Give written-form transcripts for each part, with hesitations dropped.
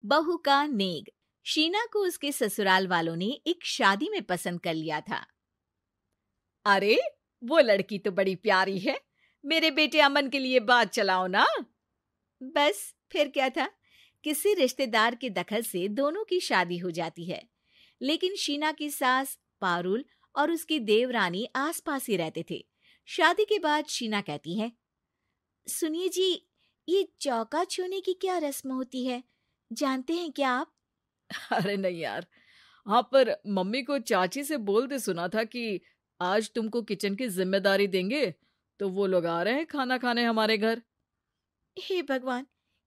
बहू का नेग। शीना को उसके ससुराल वालों ने एक शादी में पसंद कर लिया था। अरे, वो लड़की तो बड़ी प्यारी है। मेरे बेटे अमन के लिए बात चलाओ ना। बस फिर क्या था, किसी रिश्तेदार के दखल से दोनों की शादी हो जाती है। लेकिन शीना की सास पारुल और उसकी देवरानी आसपास ही रहते थे। शादी के बाद शीना कहती है, सुनिए जी, ये चौका छूने की क्या रस्म होती है, जानते हैं क्या आप? अरे नहीं यार। हाँ, पर मम्मी को चाची से बोलते सुना था कि आज तुमको किचन की जिम्मेदारी देंगे, तो वो लोग आ रहे हैं खाना खाने हमारे घर। हे भगवान,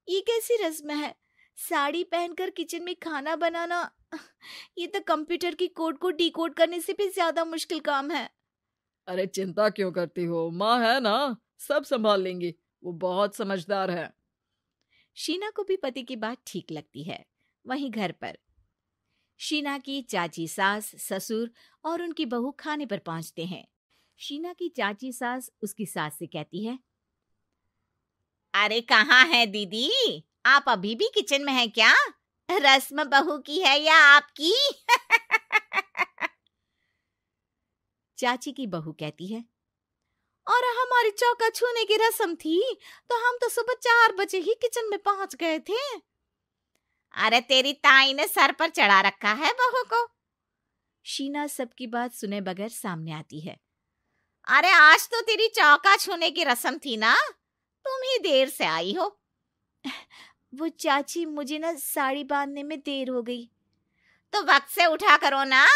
ये कैसी रस्म है? साड़ी पहनकर किचन में खाना बनाना, ये तो कंप्यूटर की कोड को डिकोड करने से भी ज्यादा मुश्किल काम है। अरे चिंता क्यों करती हो, माँ है ना, सब संभाल लेंगी। वो बहुत समझदार है। शीना को भी पति की बात ठीक लगती है। वहीं घर पर शीना की चाची सास, ससुर और उनकी बहू खाने पर पहुंचते हैं। शीना की चाची सास उसकी सास से कहती है, अरे कहाँ है दीदी, आप अभी भी किचन में हैं क्या? रस्म बहू की है या आपकी? चाची की बहू कहती है, और हमारी चौका छूने की रस्म थी तो हम तो सुबह 4 बजे ही किचन में पहुंच गए थे। अरे तेरी ताई ने सर पर चढ़ा रखा है बहू को। शीना सबकी बात सुने बगैर सामने आती है। अरे आज तो तेरी चौका छूने की रस्म थी ना, तुम ही देर से आई हो। वो चाची, मुझे ना साड़ी बांधने में देर हो गई। तो वक्त से उठा करो ना,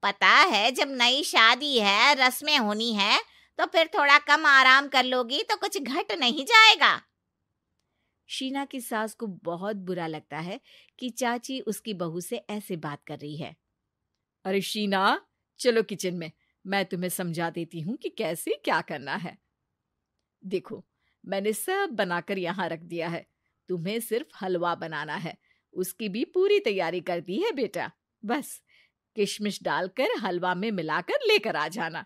पता है जब नई शादी है, रस्में होनी है, तो फिर थोड़ा कम आराम कर लोगी तो कुछ घट नहीं जाएगा। शीना की सास को बहुत बुरा लगता है कि चाची उसकी बहू से ऐसे बात कर रही है। अरे शीना, चलो किचन में, मैं तुम्हें समझा देती हूँ कि कैसे क्या करना है। देखो, मैंने सब बनाकर यहाँ रख दिया है। तुम्हें सिर्फ हलवा बनाना है। उसकी भी पूरी तैयारी कर दी है बेटा। बस किशमिश डालकर हलवा में मिलाकर लेकर आ जाना।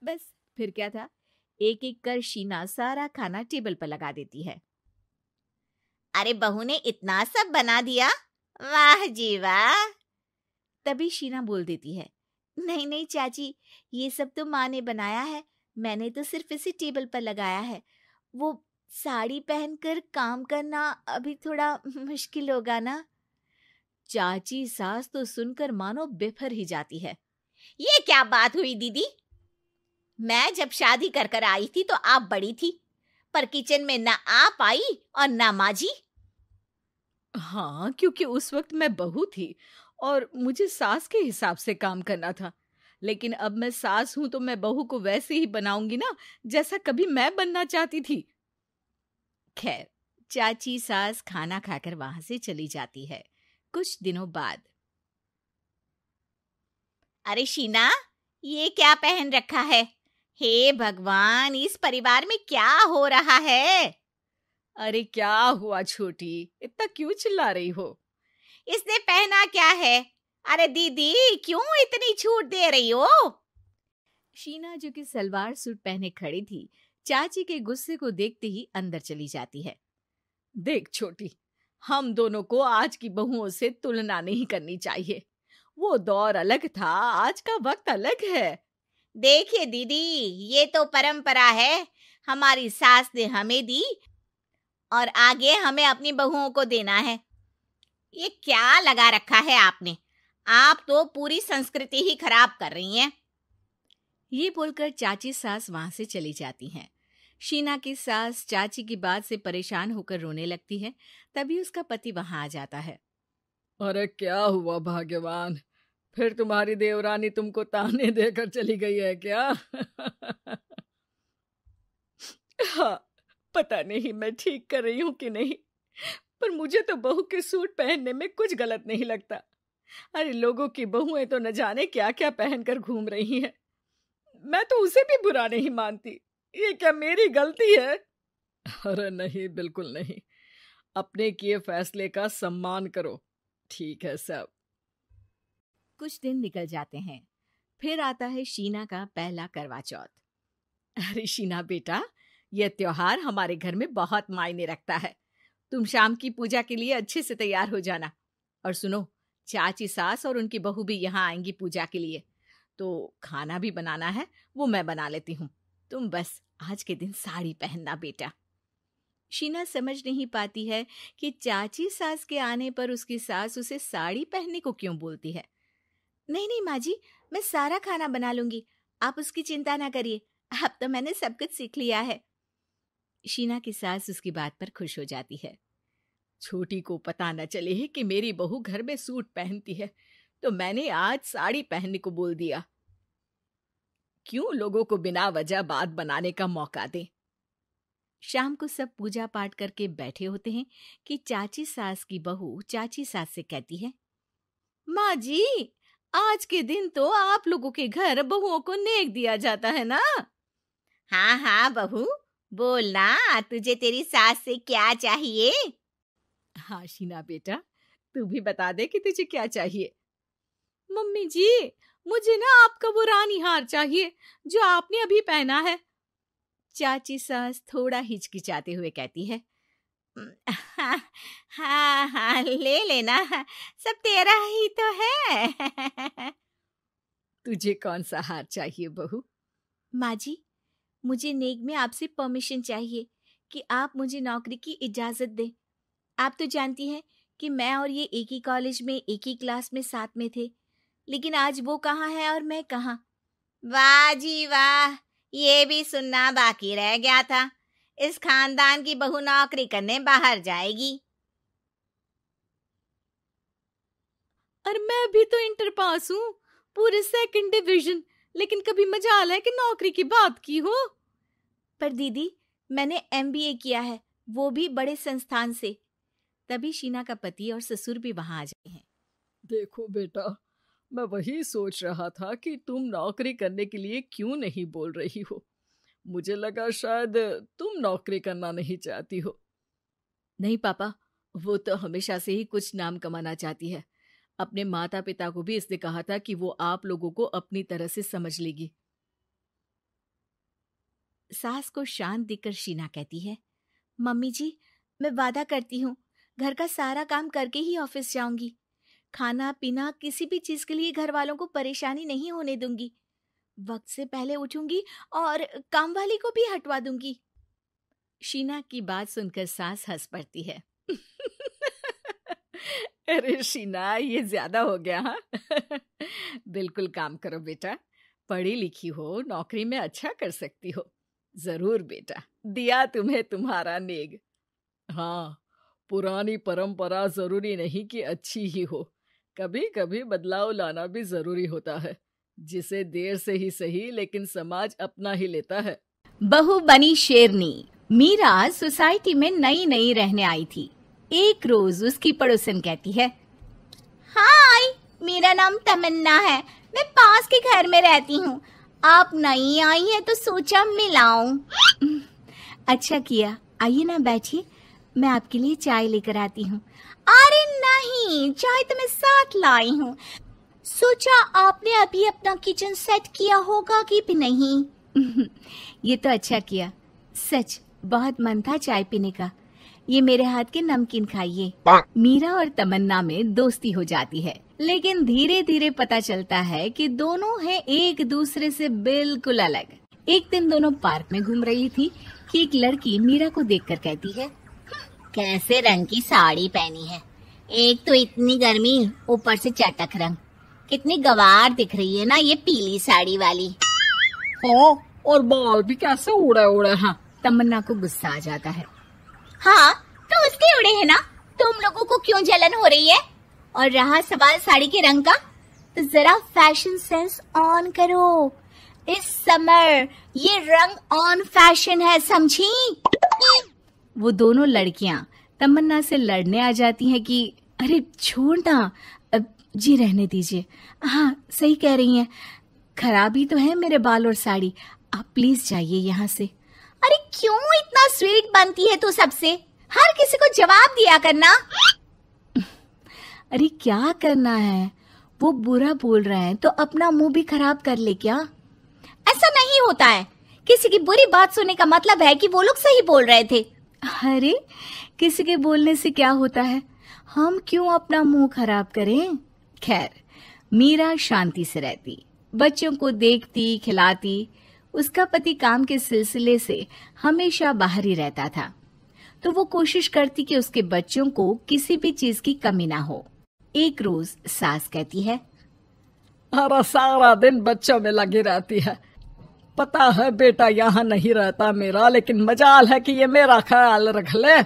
बस फिर क्या था, एक एक कर शीना सारा खाना टेबल पर लगा देती है। अरे बहू ने इतना सब बना दिया, वाह जी वाह। तभी शीना बोल देती है, नहीं नहीं चाची, ये सब तो माँ ने बनाया है, मैंने तो सिर्फ इसे टेबल पर लगाया है। वो साड़ी पहनकर काम करना अभी थोड़ा मुश्किल होगा ना। चाची सास तो सुनकर मानो बिफर ही जाती है। ये क्या बात हुई दीदी, मैं जब शादी कर कर आई थी तो आप बड़ी थी, पर किचन में ना आप आई और ना माँ जी। हाँ, क्योंकि उस वक्त मैं बहू थी और मुझे सास के हिसाब से काम करना था। लेकिन अब मैं सास हूं तो मैं बहू को वैसे ही बनाऊंगी ना, जैसा कभी मैं बनना चाहती थी। खैर, चाची सास खाना खाकर वहां से चली जाती है। कुछ दिनों बाद, अरे शीना, ये क्या पहन रखा है? हे भगवान, इस परिवार में क्या हो रहा है? अरे क्या हुआ छोटी, इतना क्यों चिल्ला रही हो? इसने पहना क्या है? अरे दीदी, क्यों इतनी छूट दे रही हो? शीना, जो कि सलवार सूट पहने खड़ी थी, चाची के गुस्से को देखते ही अंदर चली जाती है। देख छोटी, हम दोनों को आज की बहुओं से तुलना नहीं करनी चाहिए। वो दौर अलग था, आज का वक्त अलग है। देखिए दीदी, ये तो परंपरा है, हमारी सास ने हमें दी और आगे हमें अपनी बहुओं को देना है। ये क्या लगा रखा है आपने? आप तो पूरी संस्कृति ही खराब कर रही हैं। ये बोलकर चाची सास वहां से चली जाती हैं। शीना की सास चाची की बात से परेशान होकर रोने लगती है। तभी उसका पति वहां आ जाता है। अरे क्या हुआ भाग्यवान, फिर तुम्हारी देवरानी तुमको ताने देकर चली गई है क्या? हाँ, पता नहीं मैं ठीक कर रही हूँ कि नहीं, पर मुझे तो बहू के सूट पहनने में कुछ गलत नहीं लगता। अरे लोगों की बहुएं तो न जाने क्या क्या पहनकर घूम रही हैं। मैं तो उसे भी बुरा नहीं मानती। ये क्या मेरी गलती है? अरे नहीं, बिल्कुल नहीं। अपने किए फैसले का सम्मान करो। ठीक है सब। कुछ दिन निकल जाते हैं। फिर आता है शीना का पहला करवा चौथ। अरे शीना बेटा, यह त्योहार हमारे घर में बहुत मायने रखता है। तुम शाम की पूजा के लिए अच्छे से तैयार हो जाना। और सुनो, चाची सास और उनकी बहू भी यहाँ आएंगी पूजा के लिए, तो खाना भी बनाना है, वो मैं बना लेती हूँ। तुम बस आज के दिन साड़ी पहनना बेटा। शीना समझ नहीं पाती है कि चाची सास के आने पर उसकी सास उसे साड़ी पहनने को क्यों बोलती है। नहीं नहीं माँ जी, मैं सारा खाना बना लूंगी, आप उसकी चिंता ना करिए, अब तो मैंने सब कुछ सीख लिया है। शीना की सास उसकी बात पर खुश हो जाती है। छोटी को पता न चले कि मेरी बहू घर में सूट पहनती है, तो मैंने आज साड़ी पहनने को बोल दिया। क्यों लोगों को बिना वजह बात बनाने का मौका दें। शाम को सब पूजा पाठ करके बैठे होते हैं कि चाची सास की बहू चाची सास से कहती है, माँ जी, आज के दिन तो आप लोगों के घर बहुओं को नेक दिया जाता है ना? हाँ हाँ बहू, बोलना, तुझे तेरी सास से क्या चाहिए? हाँ शीना बेटा, तू भी बता दे कि तुझे क्या चाहिए। मम्मी जी, मुझे ना आपका वो रानी हार चाहिए जो आपने अभी पहना है। चाची सास थोड़ा हिचकिचाते हुए कहती है, हाँ हाँ ले लेना, सब तेरा ही तो है। तुझे कौन सा हार चाहिए बहू? माँ जी, मुझे नेक में आपसे परमिशन चाहिए कि आप मुझे नौकरी की इजाजत दें। आप तो जानती हैं कि मैं और ये एक ही कॉलेज में एक ही क्लास में साथ में थे, लेकिन आज वो कहाँ है और मैं कहाँ। वाह जी वाह, ये भी सुनना बाकी रह गया था, इस खानदान की बहू नौकरी करने बाहर जाएगी। और मैं भी तो इंटर पास हूँ, पूरे 2nd डिवीजन, लेकिन कभी मजाल है कि नौकरी की बात की हो। पर दीदी, मैंने MBA किया है, वो भी बड़े संस्थान से। तभी शीना का पति और ससुर भी वहां आ जाते हैं। देखो बेटा, मैं वही सोच रहा था कि तुम नौकरी करने के लिए क्यों नहीं बोल रही हो। मुझे लगा शायद तुम नौकरी करना नहीं चाहती हो। नहीं पापा, वो तो हमेशा से ही कुछ नाम कमाना चाहती है। अपने माता पिता को भी इसने कहा था कि वो आप लोगों को अपनी तरह से समझ लेगी। सास को शांत दिखकर शीना कहती है, मम्मी जी, मैं वादा करती हूँ, घर का सारा काम करके ही ऑफिस जाऊंगी। खाना पीना किसी भी चीज के लिए घर वालों को परेशानी नहीं होने दूंगी। वक्त से पहले उठूंगी और काम वाली को भी हटवा दूंगी। शीना की बात सुनकर सास हंस पड़ती है। अरे शीना, ये ज्यादा हो गया। हाँ बिल्कुल काम करो बेटा, पढ़ी लिखी हो, नौकरी में अच्छा कर सकती हो। जरूर बेटा, दिया तुम्हें तुम्हारा नेग। हाँ, पुरानी परंपरा जरूरी नहीं कि अच्छी ही हो, कभी कभी बदलाव लाना भी जरूरी होता है, जिसे देर से ही सही लेकिन समाज अपना ही लेता है। बहू बनी शेरनी। मीरा सोसाइटी में नई नई रहने आई थी। एक रोज उसकी पड़ोसन कहती है, हाय, मेरा नाम तमन्ना है, मैं पास के घर में रहती हूँ। आप नई आई हैं तो सोचा मिलाऊं। अच्छा किया, आइए ना बैठिए, मैं आपके लिए चाय लेकर आती हूँ। अरे नहीं, चाय तो मैं साथ लाई हूँ। सोचा आपने अभी अपना किचन सेट किया होगा कि भी नहीं। ये तो अच्छा किया, सच बहुत मन था चाय पीने का। ये मेरे हाथ के नमकीन खाइए। मीरा और तमन्ना में दोस्ती हो जाती है, लेकिन धीरे धीरे पता चलता है कि दोनों हैं एक दूसरे से बिल्कुल अलग। एक दिन दोनों पार्क में घूम रही थी कि एक लड़की मीरा को देखकर कहती है, कैसे रंग की साड़ी पहनी है, एक तो इतनी गर्मी, ऊपर से चटक रंग, कितनी गवार दिख रही है ना ये पीली साड़ी वाली। हाँ, और बाल भी कैसे उड़े उड़े हैं। तमन्ना को गुस्सा आ जाता है। हाँ, तो उसके उड़े हैं ना, तुम लोगों को क्यों जलन हो रही है? और रहा सवाल साड़ी के रंग का, तो जरा फैशन सेंस ऑन करो। इस समर ये रंग ऑन फैशन है, समझी? वो दोनों लड़कियां तमन्ना से लड़ने आ जाती हैं कि अरे छोड़ ना, जी रहने दीजिए। हाँ, सही कह रही हैं, खराबी तो है मेरे बाल और साड़ी, आप प्लीज जाइए यहाँ से। अरे क्यों इतना स्वीट बनती है तू सबसे, हर किसी को जवाब दिया करना। अरे क्या करना है, वो बुरा बोल रहे हैं तो अपना मुंह भी खराब कर ले क्या? ऐसा नहीं होता है, किसी की बुरी बात सुनने का मतलब है कि वो लोग सही बोल रहे थे। अरे किसी के बोलने से क्या होता है, हम क्यों अपना मुंह खराब करें। खैर, मीरा शांति से रहती, बच्चों को देखती, खिलाती। उसका पति काम के सिलसिले से हमेशा बाहर ही रहता था, तो वो कोशिश करती कि उसके बच्चों को किसी भी चीज की कमी ना हो। एक रोज सास कहती है, अरे सारा दिन बच्चों में लगी रहती है। पता है बेटा यहाँ नहीं रहता मेरा, लेकिन मजाल है कि ये मेरा ख्याल रख ले।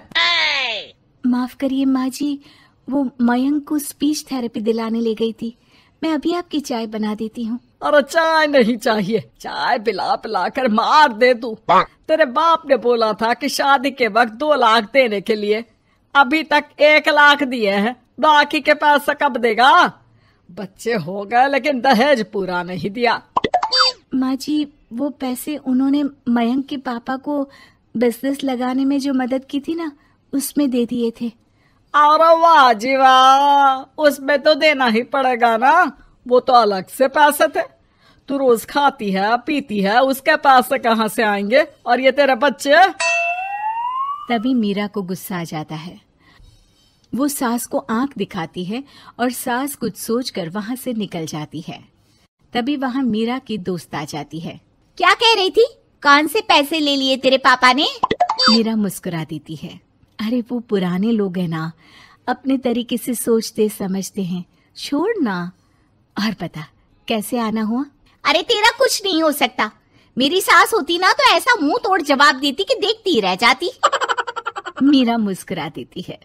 माफ करिए माँ जी, वो मयंक को स्पीच थेरेपी दिलाने ले गई थी। मैं अभी आपकी चाय बना देती हूँ। अरे चाय नहीं चाहिए, चाय पिला पिला कर मार दे तू। तेरे बाप ने बोला था कि शादी के वक्त 2 लाख देने के लिए, अभी तक 1 लाख दिए हैं, बाकी के पैसा कब देगा? बच्चे हो गए लेकिन दहेज पूरा नहीं दिया। माँ जी, वो पैसे उन्होंने मयंक के पापा को बिजनेस लगाने में जो मदद की थी ना, उसमें दे दिए थे। अरे वाह जी वाह, उसमें तो देना ही पड़ेगा ना, वो तो अलग से पैसे थे। तू रोज खाती है पीती है, उसके पैसे कहाँ से आएंगे? और ये तेरे बच्चे। तभी मीरा को गुस्सा आ जाता है। वो सास को आंख दिखाती है और सास कुछ सोचकर वहां से निकल जाती है। तभी वहां मीरा की दोस्त आ जाती है। क्या कह रही थी? कौन से पैसे ले लिए तेरे पापा ने? मीरा मुस्कुरा देती है। अरे वो पुराने लोग हैं ना, अपने तरीके से सोचते समझते हैं, छोड़ ना। और पता कैसे आना हुआ? अरे तेरा कुछ नहीं हो सकता। मेरी सास होती ना तो ऐसा मुंह तोड़ जवाब देती कि देखती रह जाती। मीरा मुस्कुरा देती है।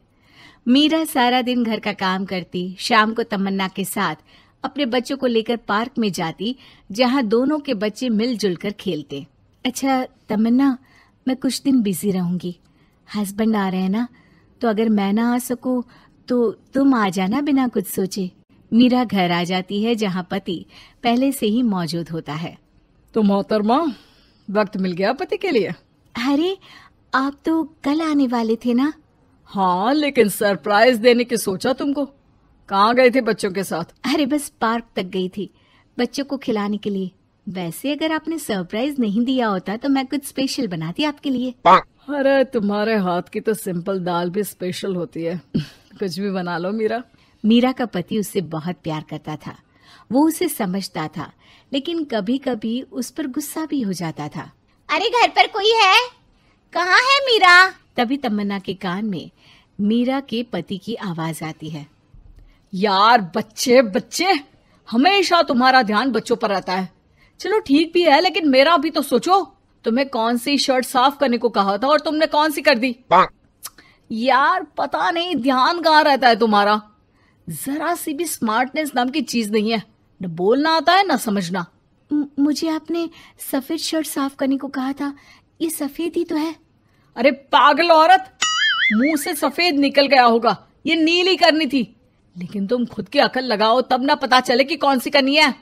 मीरा सारा दिन घर का काम करती, शाम को तमन्ना के साथ अपने बच्चों को लेकर पार्क में जाती, जहां दोनों के बच्चे मिलजुल कर खेलते। अच्छा तमन्ना, मैं कुछ दिन बिजी रहूंगी, हस्बैंड आ रहे हैं ना, तो अगर मैं ना आ सकूं तो तुम आ जाना बिना कुछ सोचे। मीरा घर आ जाती है, जहां पति पहले से ही मौजूद होता है। तो मोहतरमा, वक्त मिल गया पति के लिए? अरे आप तो कल आने वाले थे ना? हाँ, लेकिन सरप्राइज देने की सोचा तुमको। कहाँ गए थे बच्चों के साथ? अरे बस पार्क तक गई थी, बच्चों को खिलाने के लिए। वैसे अगर आपने सरप्राइज नहीं दिया होता तो मैं कुछ स्पेशल बनाती आपके लिए। अरे तुम्हारे हाथ की तो सिंपल दाल भी स्पेशल होती है। कुछ भी बना लो मीरा। मीरा का पति उससे बहुत प्यार करता था, वो उसे समझता था, लेकिन कभी कभी उस पर गुस्सा भी हो जाता था। अरे घर पर कोई है? कहाँ है मीरा? तभी तमन्ना के कान में मीरा के पति की आवाज आती है। यार बच्चे बच्चे, हमेशा तुम्हारा ध्यान बच्चों पर रहता है। चलो ठीक भी है, लेकिन मेरा भी तो सोचो। तुम्हें कौन सी शर्ट साफ करने को कहा था और तुमने कौन सी कर दी? यार पता नहीं ध्यान कहाँ रहता है तुम्हारा। जरा सी भी स्मार्टनेस नाम की चीज नहीं है, न बोलना आता है न समझना। मुझे आपने सफेद शर्ट साफ करने को कहा था, ये सफेद ही तो है। अरे पागल औरत, मुंह से सफेद निकल गया होगा, ये नीली करनी थी। लेकिन तुम खुद की अकल लगाओ तब ना पता चले कि कौन सी करनी है।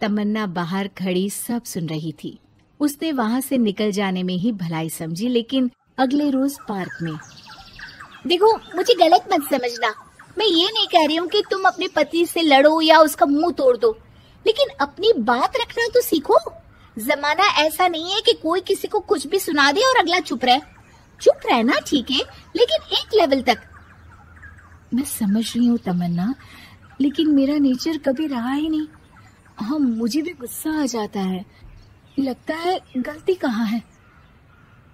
तमन्ना बाहर खड़ी सब सुन रही थी। उसने वहां से निकल जाने में ही भलाई समझी, लेकिन अगले रोज पार्क में। देखो मुझे गलत मत समझना, मैं ये नहीं कह रही हूँ कि तुम अपने पति से लड़ो या उसका मुंह तोड़ दो, लेकिन अपनी बात रखना तो सीखो। जमाना ऐसा नहीं है कि कोई किसी को कुछ भी सुना दे और अगला चुप रहे। चुप रहना ठीक है, लेकिन एक लेवल तक। मैं समझ रही हूँ तमन्ना, लेकिन मेरा नेचर कभी रहा ही नहीं। हाँ, मुझे भी गुस्सा आ जाता है, लगता है गलती कहाँ है,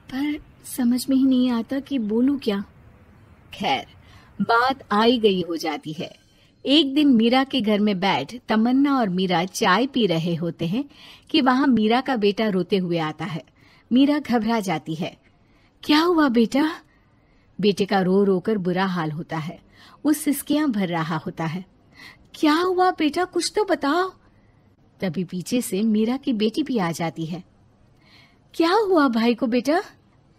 पर समझ में ही नहीं आता कि बोलूं क्या। खैर, बात आई गई हो जाती है। एक दिन मीरा के घर में बैठ तमन्ना और मीरा चाय पी रहे होते हैं कि वहां मीरा का बेटा रोते हुए आता है। मीरा घबरा जाती है। क्या हुआ बेटा? बेटे का रो रो कर बुरा हाल होता है, वो सिसकियां भर रहा होता है। क्या हुआ बेटा, कुछ तो बताओ। तभी पीछे से मीरा की बेटी भी आ जाती है। क्या हुआ भाई को बेटा?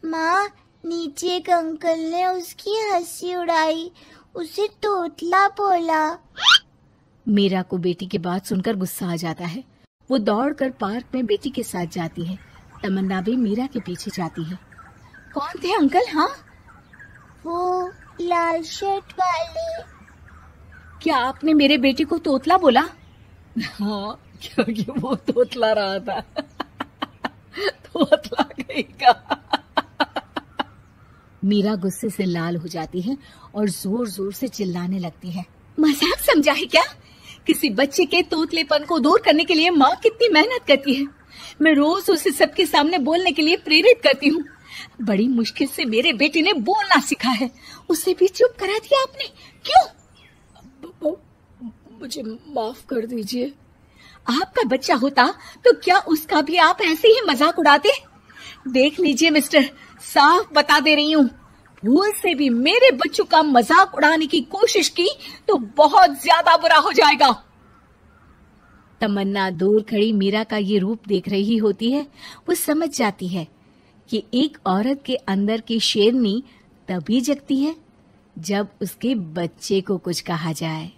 माँ, नीचे एक अंकल ने उसकी हंसी उड़ाई, उसे तोतला बोला। मीरा को बेटी की बात सुनकर गुस्सा आ जाता है। वो दौड़कर पार्क में बेटी के साथ जाती है। तमन्ना भी मीरा के पीछे जाती है। कौन थे अंकल? हाँ, वो लाल शर्ट वाले। क्या आपने मेरे बेटे को तोतला बोला? हाँ, क्योंकि वो तोतला रहा था। तोतला कहीं का। मीरा गुस्से से लाल हो जाती है और जोर जोर से चिल्लाने लगती है। मजाक समझा है क्या? किसी बच्चे के तोतलेपन को दूर करने के लिए माँ कितनी मेहनत करती है। मैं रोज उसे सबके सामने बोलने के लिए प्रेरित करती हूँ। बड़ी मुश्किल से मेरे बेटे ने बोलना सीखा है, उसे भी चुप करा दिया आपने, क्यों? मुझे माफ कर दीजिए। आपका बच्चा होता तो क्या उसका भी आप ऐसे ही मजाक उड़ाते? देख लीजिए मिस्टर, साफ बता दे रही हूँ, भूल से भी मेरे बच्चों का मजाक उड़ाने की कोशिश की तो बहुत ज्यादा बुरा हो जाएगा। तमन्ना दूर खड़ी मीरा का ये रूप देख रही होती है। वो समझ जाती है कि एक औरत के अंदर की शेरनी तभी जगती है जब उसके बच्चे को कुछ कहा जाए।